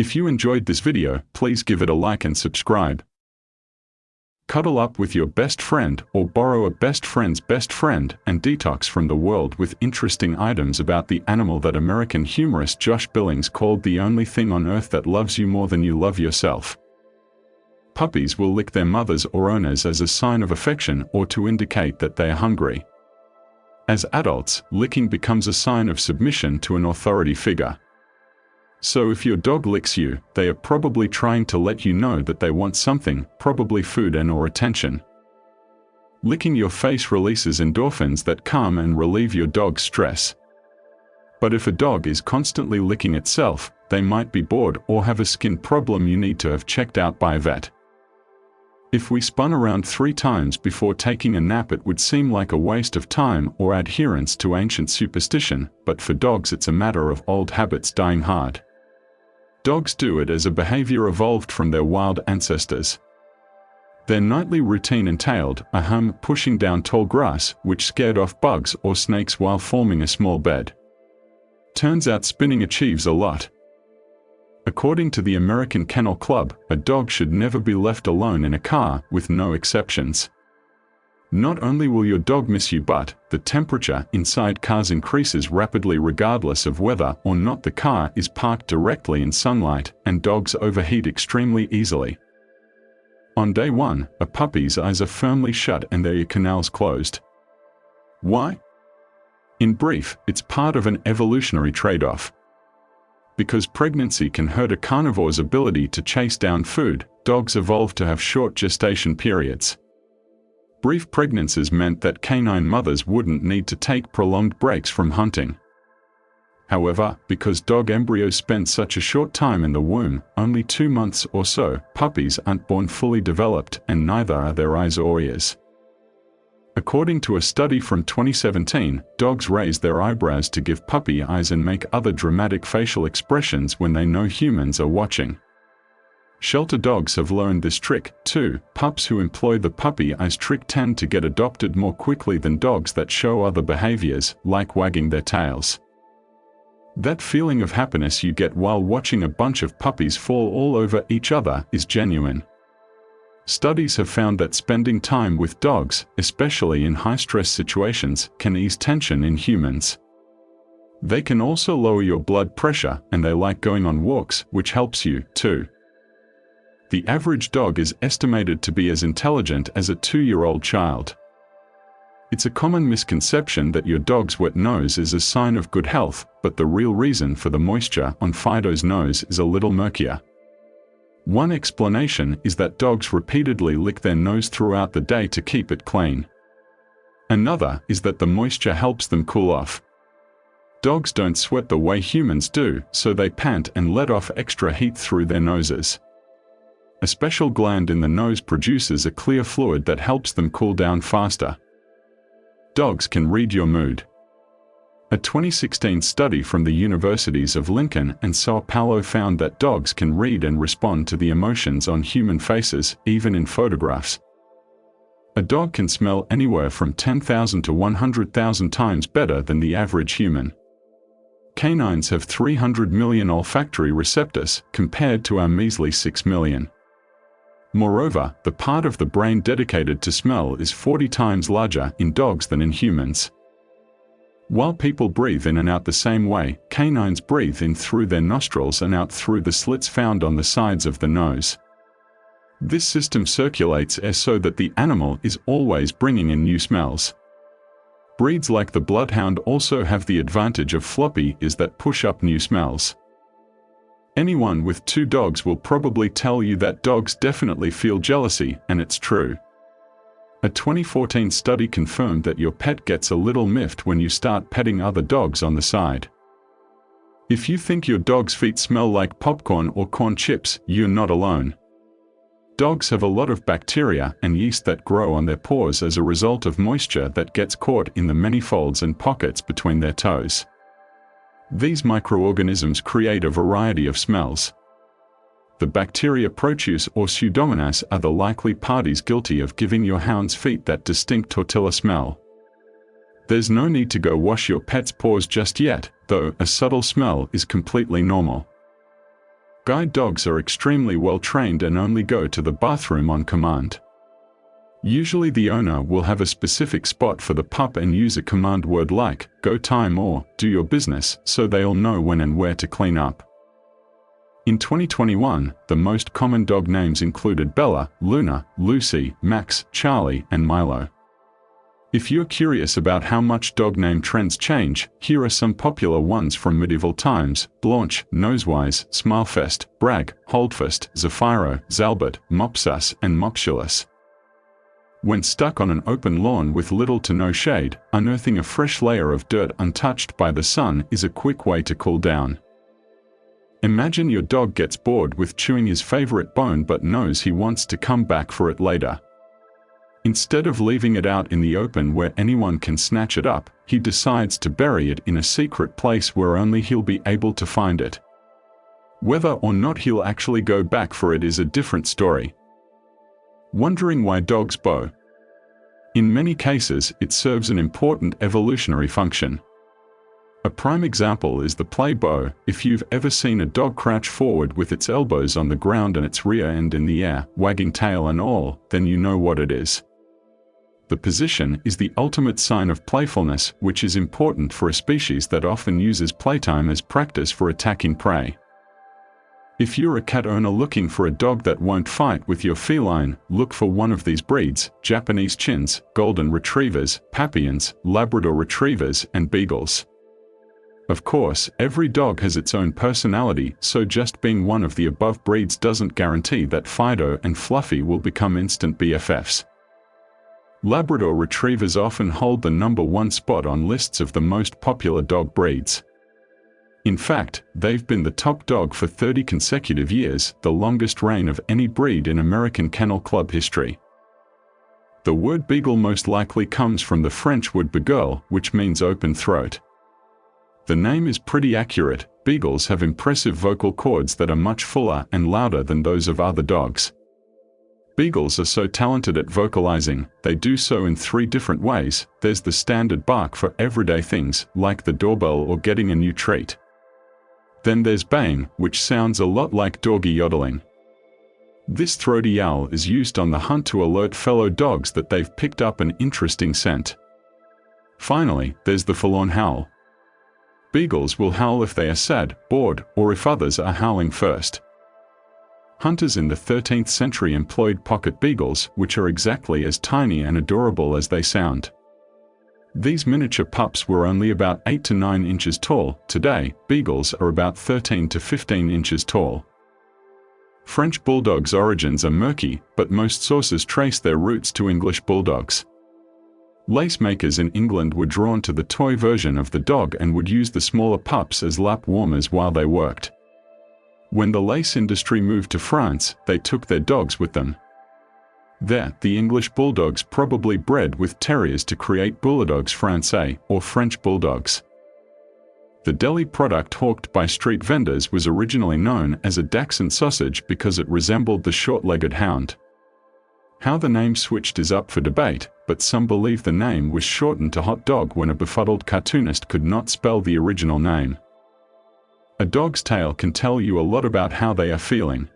If you enjoyed this video, please give it a like and subscribe. Cuddle up with your best friend or borrow a best friend's best friend and detox from the world with interesting items about the animal that American humorist Josh Billings called the only thing on earth that loves you more than you love yourself. Puppies will lick their mothers or owners as a sign of affection or to indicate that they are hungry. As adults, licking becomes a sign of submission to an authority figure. So if your dog licks you, they are probably trying to let you know that they want something, probably food and/or attention. Licking your face releases endorphins that calm and relieve your dog's stress. But if a dog is constantly licking itself, they might be bored or have a skin problem you need to have checked out by a vet. If we spun around 3 times before taking a nap, it would seem like a waste of time or adherence to ancient superstition, but for dogs it's a matter of old habits dying hard. Dogs do it as a behavior evolved from their wild ancestors. Their nightly routine entailed a hum pushing down tall grass, which scared off bugs or snakes while forming a small bed. Turns out spinning achieves a lot. According to the American Kennel Club, a dog should never be left alone in a car, with no exceptions. Not only will your dog miss you, but the temperature inside cars increases rapidly regardless of whether or not the car is parked directly in sunlight, and dogs overheat extremely easily. On day 1, a puppy's eyes are firmly shut and their ear canals closed. Why? In brief, it's part of an evolutionary trade-off. Because pregnancy can hurt a carnivore's ability to chase down food, dogs evolved to have short gestation periods. Brief pregnancies meant that canine mothers wouldn't need to take prolonged breaks from hunting. However, because dog embryos spend such a short time in the womb, only 2 months or so, puppies aren't born fully developed, and neither are their eyes or ears. According to a study from 2017, dogs raise their eyebrows to give puppy eyes and make other dramatic facial expressions when they know humans are watching. Shelter dogs have learned this trick, too. Pups who employ the puppy eyes trick tend to get adopted more quickly than dogs that show other behaviors, like wagging their tails. That feeling of happiness you get while watching a bunch of puppies fall all over each other is genuine. Studies have found that spending time with dogs, especially in high-stress situations, can ease tension in humans. They can also lower your blood pressure, and they like going on walks, which helps you, too. The average dog is estimated to be as intelligent as a 2-year-old child. It's a common misconception that your dog's wet nose is a sign of good health, but the real reason for the moisture on Fido's nose is a little murkier. One explanation is that dogs repeatedly lick their nose throughout the day to keep it clean. Another is that the moisture helps them cool off. Dogs don't sweat the way humans do, so they pant and let off extra heat through their noses. A special gland in the nose produces a clear fluid that helps them cool down faster. Dogs can read your mood. A 2016 study from the universities of Lincoln and Sao Paulo found that dogs can read and respond to the emotions on human faces, even in photographs. A dog can smell anywhere from 10,000 to 100,000 times better than the average human. Canines have 300 million olfactory receptors, compared to our measly 6 million. Moreover, the part of the brain dedicated to smell is 40 times larger in dogs than in humans. While people breathe in and out the same way, canines breathe in through their nostrils and out through the slits found on the sides of the nose. This system circulates air so that the animal is always bringing in new smells. Breeds like the Bloodhound also have the advantage of floppy ears that push up new smells. Anyone with 2 dogs will probably tell you that dogs definitely feel jealousy, and it's true. A 2014 study confirmed that your pet gets a little miffed when you start petting other dogs on the side. If you think your dog's feet smell like popcorn or corn chips, you're not alone. Dogs have a lot of bacteria and yeast that grow on their paws as a result of moisture that gets caught in the many folds and pockets between their toes. These microorganisms create a variety of smells. The bacteria Proteus or Pseudomonas are the likely parties guilty of giving your hound's feet that distinct tortilla smell. There's no need to go wash your pet's paws just yet, though a subtle smell is completely normal. Guide dogs are extremely well trained and only go to the bathroom on command. Usually the owner will have a specific spot for the pup and use a command word like, go time or, do your business, so they'll know when and where to clean up. In 2021, the most common dog names included Bella, Luna, Lucy, Max, Charlie, and Milo. If you're curious about how much dog name trends change, here are some popular ones from medieval times: Blanche, Nosewise, Smilefest, Brag, Holdfast, Zafiro, Zalbert, Mopsus, and Mopsulus. When stuck on an open lawn with little to no shade, unearthing a fresh layer of dirt untouched by the sun is a quick way to cool down. Imagine your dog gets bored with chewing his favorite bone but knows he wants to come back for it later. Instead of leaving it out in the open where anyone can snatch it up, he decides to bury it in a secret place where only he'll be able to find it. Whether or not he'll actually go back for it is a different story. Wondering why dogs bow? In many cases, it serves an important evolutionary function. A prime example is the play bow. If you've ever seen a dog crouch forward with its elbows on the ground and its rear end in the air, wagging tail and all, then you know what it is. The position is the ultimate sign of playfulness, which is important for a species that often uses playtime as practice for attacking prey. If you're a cat owner looking for a dog that won't fight with your feline, look for one of these breeds: Japanese Chins, Golden Retrievers, Papillons, Labrador Retrievers, and Beagles. Of course, every dog has its own personality, so just being one of the above breeds doesn't guarantee that Fido and Fluffy will become instant BFFs. Labrador Retrievers often hold the #1 spot on lists of the most popular dog breeds. In fact, they've been the top dog for 30 consecutive years, the longest reign of any breed in American Kennel Club history. The word beagle most likely comes from the French word beagle, which means open throat. The name is pretty accurate. Beagles have impressive vocal cords that are much fuller and louder than those of other dogs. Beagles are so talented at vocalizing, they do so in 3 different ways. There's the standard bark for everyday things, like the doorbell or getting a new treat. Then there's baying, which sounds a lot like doggy yodeling. This throaty yowl is used on the hunt to alert fellow dogs that they've picked up an interesting scent. Finally, there's the forlorn howl. Beagles will howl if they are sad, bored, or if others are howling first. Hunters in the 13th century employed pocket beagles, which are exactly as tiny and adorable as they sound. These miniature pups were only about 8 to 9 inches tall. Today, beagles are about 13 to 15 inches tall. French bulldogs' origins are murky, but most sources trace their roots to English bulldogs. Lace makers in England were drawn to the toy version of the dog and would use the smaller pups as lap warmers while they worked. When the lace industry moved to France, they took their dogs with them. There, the English bulldogs probably bred with terriers to create Bulldogs Français, or French bulldogs. The deli product hawked by street vendors was originally known as a Dachshund sausage because it resembled the short-legged hound. How the name switched is up for debate, but some believe the name was shortened to hot dog when a befuddled cartoonist could not spell the original name. A dog's tail can tell you a lot about how they are feeling.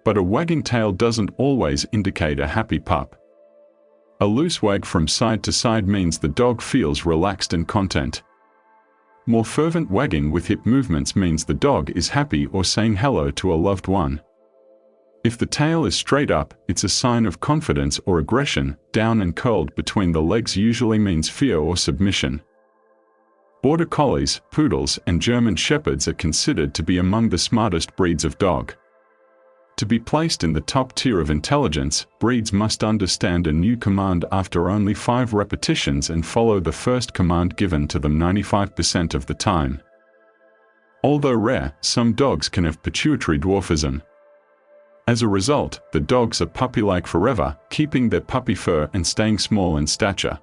But a wagging tail doesn't always indicate a happy pup. A loose wag from side to side means the dog feels relaxed and content. More fervent wagging with hip movements means the dog is happy or saying hello to a loved one. If the tail is straight up, it's a sign of confidence or aggression. Down and curled between the legs usually means fear or submission. Border Collies, Poodles, and German Shepherds are considered to be among the smartest breeds of dog. To be placed in the top tier of intelligence, breeds must understand a new command after only 5 repetitions and follow the first command given to them 95% of the time. Although rare, some dogs can have pituitary dwarfism. As a result, the dogs are puppy-like forever, keeping their puppy fur and staying small in stature.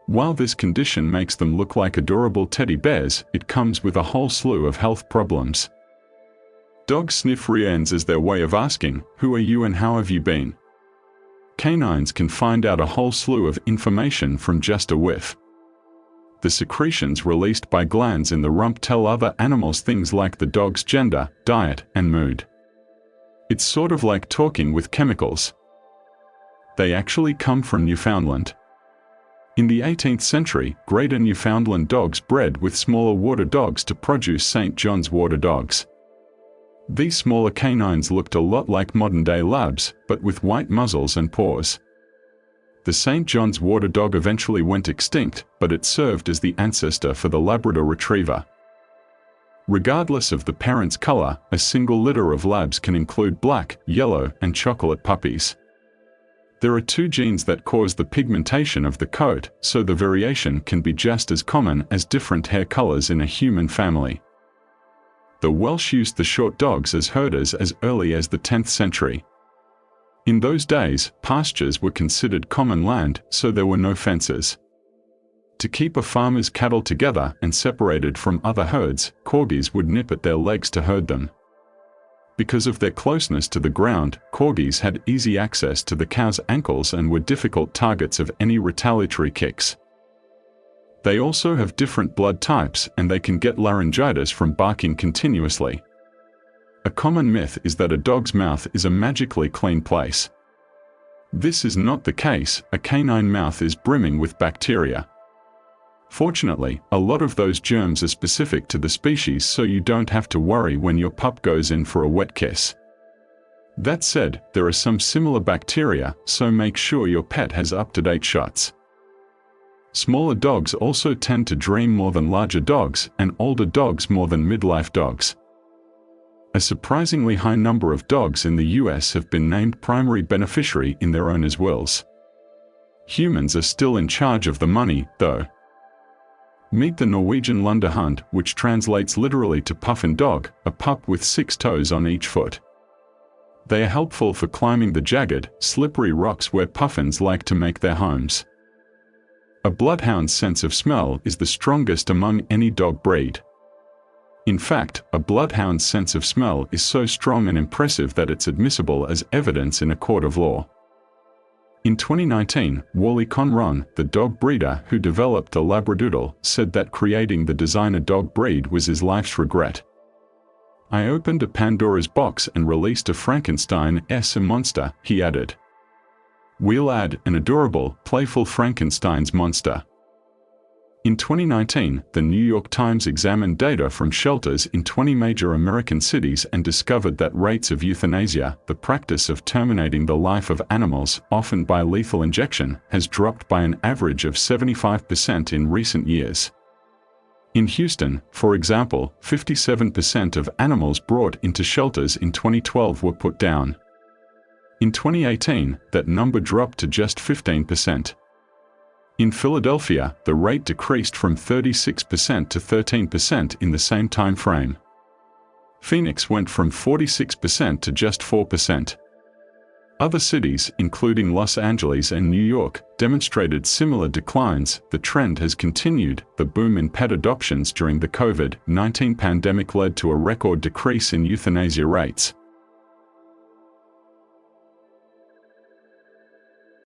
While this condition makes them look like adorable teddy bears, it comes with a whole slew of health problems. Dogs sniff rear ends as their way of asking, "Who are you and how have you been?" Canines can find out a whole slew of information from just a whiff. The secretions released by glands in the rump tell other animals things like the dog's gender, diet, and mood. It's sort of like talking with chemicals. They actually come from Newfoundland. In the 18th century, Greater Newfoundland dogs bred with smaller water dogs to produce St. John's water dogs. These smaller canines looked a lot like modern-day labs, but with white muzzles and paws. The St. John's water dog eventually went extinct, but it served as the ancestor for the Labrador Retriever. Regardless of the parent's color, a single litter of labs can include black, yellow, and chocolate puppies. There are two genes that cause the pigmentation of the coat, so the variation can be just as common as different hair colors in a human family. The Welsh used the short dogs as herders as early as the 10th century. In those days, pastures were considered common land, so there were no fences. To keep a farmer's cattle together and separated from other herds, corgis would nip at their legs to herd them. Because of their closeness to the ground, corgis had easy access to the cow's ankles and were difficult targets of any retaliatory kicks. They also have different blood types, and they can get laryngitis from barking continuously. A common myth is that a dog's mouth is a magically clean place. This is not the case. A canine mouth is brimming with bacteria. Fortunately, a lot of those germs are specific to the species, so you don't have to worry when your pup goes in for a wet kiss. That said, there are some similar bacteria, so make sure your pet has up-to-date shots. Smaller dogs also tend to dream more than larger dogs, and older dogs more than midlife dogs. A surprisingly high number of dogs in the US have been named primary beneficiary in their owners' wills. Humans are still in charge of the money, though. Meet the Norwegian Lunderhund, which translates literally to puffin dog, a pup with 6 toes on each foot. They are helpful for climbing the jagged, slippery rocks where puffins like to make their homes. A bloodhound's sense of smell is the strongest among any dog breed. In fact, a bloodhound's sense of smell is so strong and impressive that it's admissible as evidence in a court of law. In 2019, Wally Conron, the dog breeder who developed the Labradoodle, said that creating the designer dog breed was his life's regret. "I opened a Pandora's box and released a Frankenstein's monster," he added. "We'll add an adorable, playful Frankenstein's monster." In 2019, the New York Times examined data from shelters in 20 major American cities and discovered that rates of euthanasia, the practice of terminating the life of animals, often by lethal injection, has dropped by an average of 75% in recent years. In Houston, for example, 57% of animals brought into shelters in 2012 were put down. In 2018, that number dropped to just 15%. In Philadelphia, the rate decreased from 36% to 13% in the same time frame. Phoenix went from 46% to just 4%. Other cities, including Los Angeles and New York, demonstrated similar declines. The trend has continued. The boom in pet adoptions during the COVID-19 pandemic led to a record decrease in euthanasia rates.